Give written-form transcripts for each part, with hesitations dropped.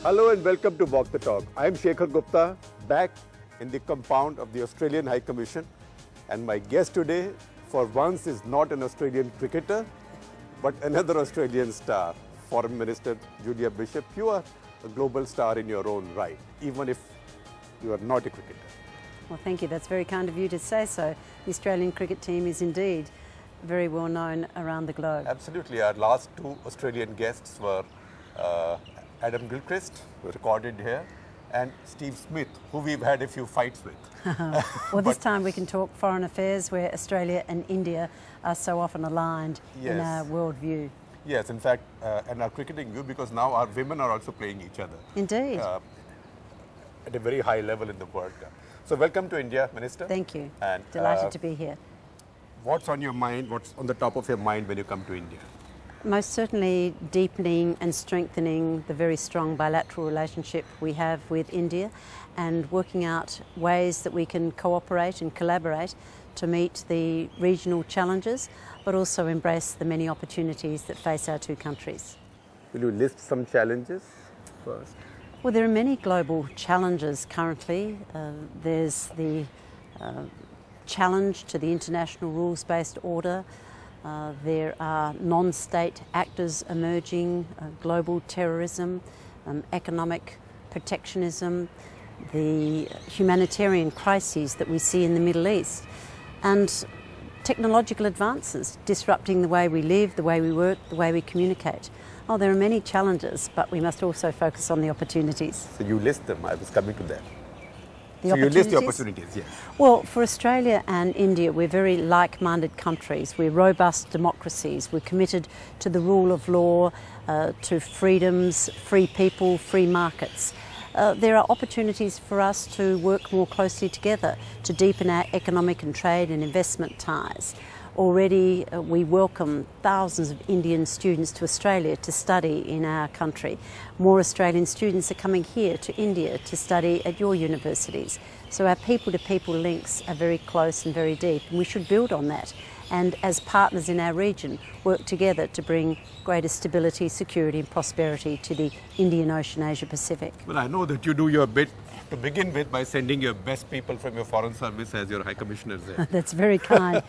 Hello and welcome to Walk the Talk. I am Shekhar Gupta, back in the compound of the Australian High Commission, and my guest today, for once, is not an Australian cricketer, but another Australian star, Foreign Minister Julia Bishop. You are a global star in your own right, even if you are not a cricketer. Well, thank you. That's very kind of you to say so. The Australian cricket team is indeed very well known around the globe. Absolutely. Our last two Australian guests were Adam Gilchrist, who recorded here, and Steve Smith, who we've had a few fights with. Well, this time we can talk foreign affairs, where Australia and India are so often aligned in our world view. Yes, in fact, and our cricketing view, because now our women are also playing each other. Indeed. At a very high level in the World Cup. So welcome to India, Minister. Thank you. And, delighted to be here. What's on your mind, what's on the top of your mind when you come to India? Most certainly deepening and strengthening the very strong bilateral relationship we have with India, and working out ways that we can cooperate and collaborate to meet the regional challenges, but also embrace the many opportunities that face our two countries. Will you list some challenges first? Well, there are many global challenges currently. There's the challenge to the international rules-based order. There are non-state actors emerging, global terrorism, economic protectionism, the humanitarian crises that we see in the Middle East, and technological advances disrupting the way we live, the way we work, the way we communicate. Oh, there are many challenges, but we must also focus on the opportunities. So you list them, I was coming to that. So you list the opportunities, yes. Well, for Australia and India, we're very like-minded countries. We're robust democracies. We're committed to the rule of law, to freedoms, free people, free markets. There are opportunities for us to work more closely together to deepen our economic and trade and investment ties. Already we welcome thousands of Indian students to Australia to study in our country. More Australian students are coming here to India to study at your universities. So our people-to-people links are very close and very deep, and we should build on that. And as partners in our region, work together to bring greater stability, security and prosperity to the Indian Ocean, Asia Pacific. Well, I know that you do your bit to begin with by sending your best people from your foreign service as your High Commissioners there. That's very kind.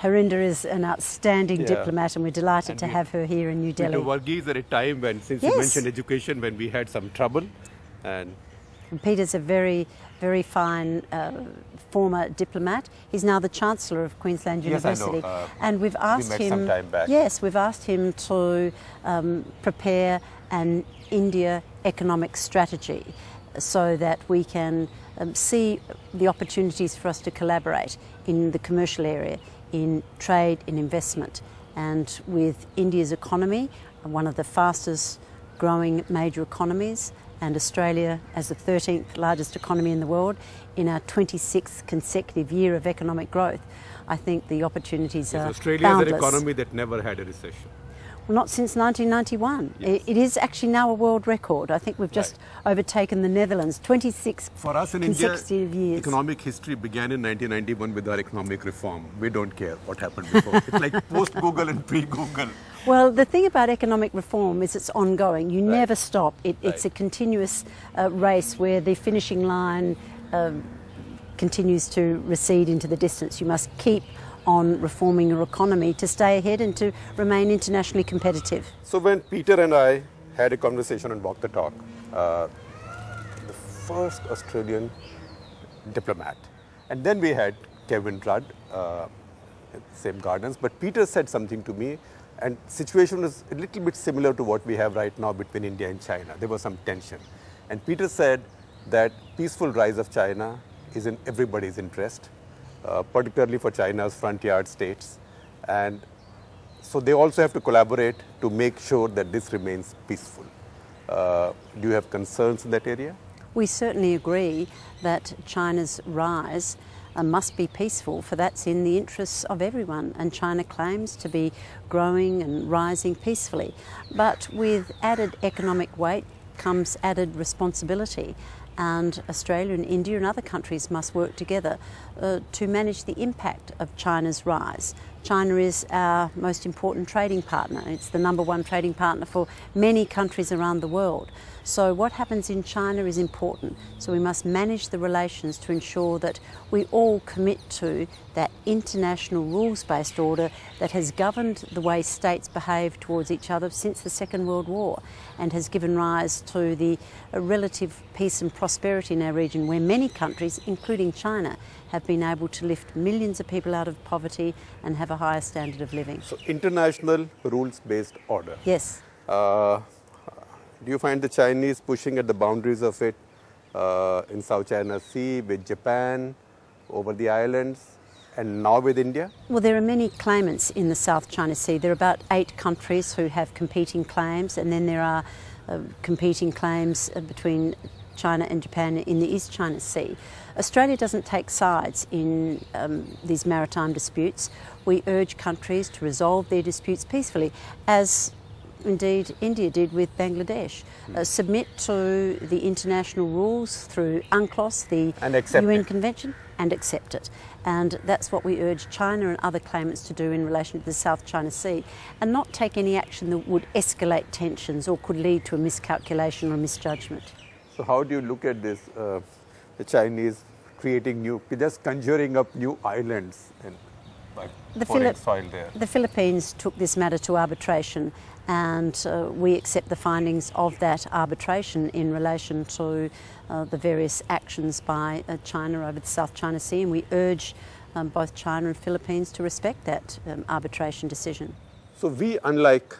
Harinder is an outstanding diplomat, and we're delighted to have her here in New Delhi. Peter Varghese at a time when, since you mentioned education, when we had some trouble. And Peter's a very, very fine former diplomat. He's now the Chancellor of Queensland University. Yes, I know. And we've asked we met him, some time back. Yes, we've asked him to prepare an India economic strategy so that we can see the opportunities for us to collaborate in the commercial area, in trade, in investment. And with India's economy, one of the fastest growing major economies, and Australia as the 13th largest economy in the world, in our 26th consecutive year of economic growth, I think the opportunities are Australia boundless. is an economy that never had a recession. Well, not since 1991. Yes. It is actually now a world record. I think we've just overtaken the Netherlands, 26 For us in consecutive India, years. economic history began in 1991 with our economic reform. We don't care what happened before. It's like post-Google and pre-Google. Well, the thing about economic reform is it's ongoing. You never stop. It's a continuous race where the finishing line continues to recede into the distance. You must keep on reforming your economy to stay ahead and to remain internationally competitive. So when Peter and I had a conversation on Walk the Talk, the first Australian diplomat, and then we had Kevin Rudd, same gardens, but Peter said something to me, and situation was a little bit similar to what we have right now between India and China. There was some tension. And Peter said that peaceful rise of China is in everybody's interest, particularly for China's front yard states. And so they also have to collaborate to make sure that this remains peaceful. Do you have concerns in that area? We certainly agree that China's rise must be peaceful, for that's in the interests of everyone, and China claims to be growing and rising peacefully. But with added economic weight comes added responsibility, and Australia and India and other countries must work together to manage the impact of China's rise. China is our most important trading partner. It's the #1 trading partner for many countries around the world. So what happens in China is important. So we must manage the relations to ensure that we all commit to that international rules-based order that has governed the way states behave towards each other since the Second World War and has given rise to the relative peace and prosperity in our region, where many countries, including China, have been able to lift millions of people out of poverty and have a higher standard of living. So international rules-based order. Yes. Do you find the Chinese pushing at the boundaries of it in South China Sea, with Japan, over the islands, and now with India? Well, there are many claimants in the South China Sea. There are about 8 countries who have competing claims, and then there are competing claims between China and Japan in the East China Sea. Australia doesn't take sides in these maritime disputes. We urge countries to resolve their disputes peacefully, as indeed India did with Bangladesh. Submit to the international rules through UNCLOS, the UN Convention, and accept it. And that's what we urge China and other claimants to do in relation to the South China Sea, and not take any action that would escalate tensions or could lead to a miscalculation or misjudgment. So how do you look at this, the Chinese creating just conjuring up new islands and pouring soil there? The Philippines took this matter to arbitration, and we accept the findings of that arbitration in relation to the various actions by China over the South China Sea, and we urge both China and Philippines to respect that arbitration decision. So we, unlike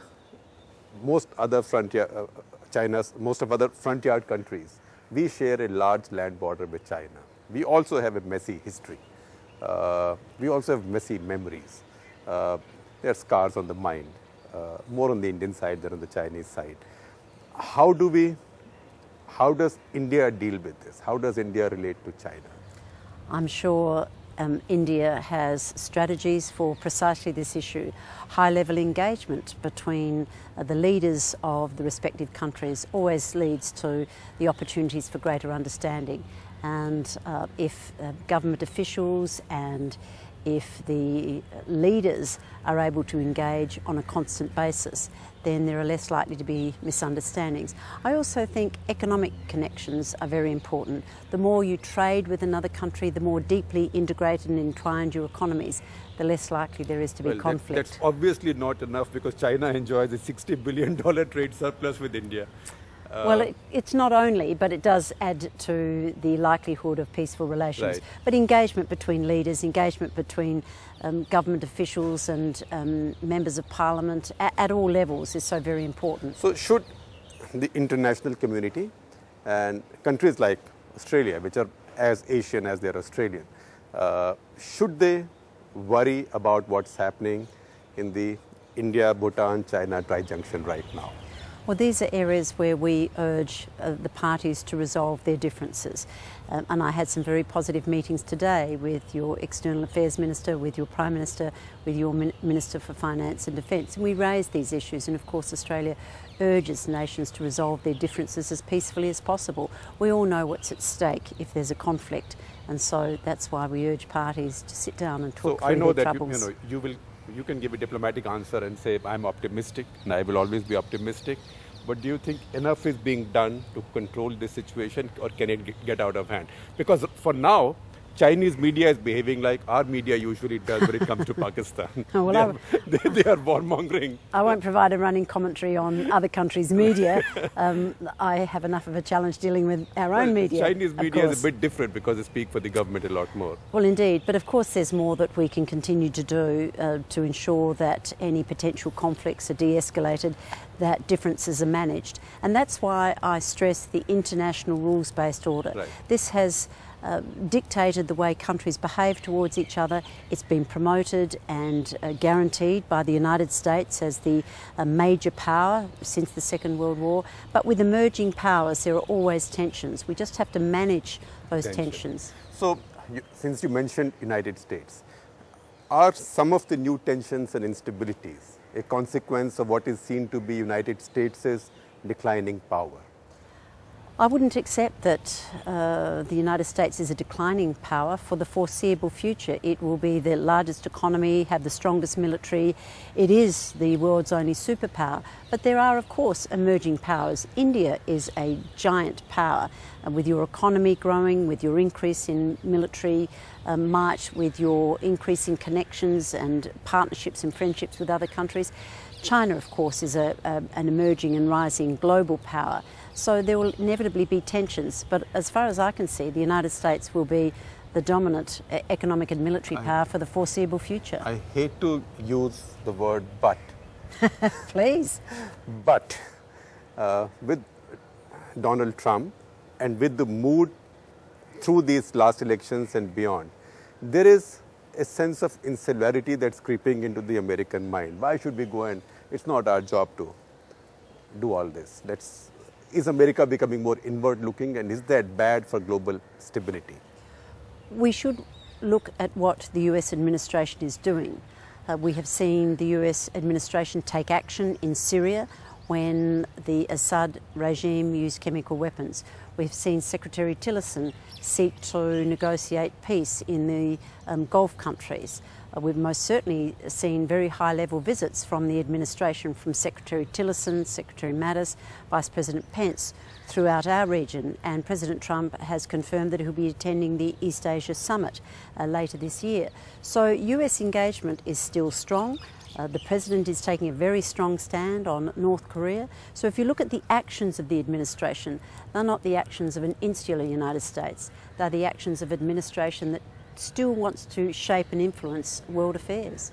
most other most of other frontier countries, we share a large land border with China. We also have a messy history. We also have messy memories. There are scars on the mind, more on the Indian side than on the Chinese side. How does India deal with this? How does India relate to China? I'm sure India has strategies for precisely this issue. High-level engagement between the leaders of the respective countries always leads to the opportunities for greater understanding. And if government officials and if the leaders are able to engage on a constant basis, then there are less likely to be misunderstandings. I also think economic connections are very important. The more you trade with another country, the more deeply integrated and entwined your economies, the less likely there is to be conflict. That's obviously not enough, because China enjoys a $60 billion trade surplus with India. Well, it's not only, but it does add to the likelihood of peaceful relations. Right. But engagement between leaders, engagement between government officials and members of parliament at all levels is so very important. So should the international community and countries like Australia, which are as Asian as they're Australian, should they worry about what's happening in the India-Bhutan-China tri-junction right now? Well, these are areas where we urge the parties to resolve their differences. And I had some very positive meetings today with your External Affairs Minister, with your Prime Minister, with your Minister for Finance and Defence. And we raised these issues, and of course Australia urges nations to resolve their differences as peacefully as possible. We all know what's at stake if there's a conflict, and so that's why we urge parties to sit down and talk through their troubles. So I know that you can give a diplomatic answer and say, I'm optimistic, and I will always be optimistic. But do you think enough is being done to control this situation, or can it get out of hand? Because for now, Chinese media is behaving like our media usually does when it comes to Pakistan. Oh, well, they are warmongering. I won't provide a running commentary on other countries' media. I have enough of a challenge dealing with our own media. Chinese media is a bit different because they speak for the government a lot more. Well, indeed. But of course there's more that we can continue to do to ensure that any potential conflicts are de-escalated, that differences are managed. And that's why I stress the international rules-based order. Right. This has dictated the way countries behave towards each other. It's been promoted and guaranteed by the United States as the major power since the Second World War. But with emerging powers, there are always tensions. We just have to manage those tensions. So, since you mentioned United States, are some of the new tensions and instabilities a consequence of what is seen to be United States' declining power? I wouldn't accept that the United States is a declining power for the foreseeable future. It will be the largest economy, have the strongest military. It is the world's only superpower. But there are, of course, emerging powers. India is a giant power. With your economy growing, with your increase in military might, with your increase in connections and partnerships and friendships with other countries. China, of course, is an emerging and rising global power. So there will inevitably be tensions, but as far as I can see, the United States will be the dominant economic and military power for the foreseeable future. I hate to use the word but. Please. But with Donald Trump and with the mood through these last elections and beyond, there is a sense of insularity that's creeping into the American mind. Why should we go and it's not our job to do all this? Is America becoming more inward looking, and is that bad for global stability? We should look at what the US administration is doing. We have seen the US administration take action in Syria when the Assad regime used chemical weapons. We've seen Secretary Tillerson seek to negotiate peace in the Gulf countries. We've most certainly seen very high-level visits from the administration, from Secretary Tillerson, Secretary Mattis, Vice President Pence throughout our region, and President Trump has confirmed that he'll be attending the East Asia Summit later this year. So US engagement is still strong. The President is taking a very strong stand on North Korea. So if you look at the actions of the administration, they're not the actions of an insular United States. They're the actions of administration that still wants to shape and influence world affairs.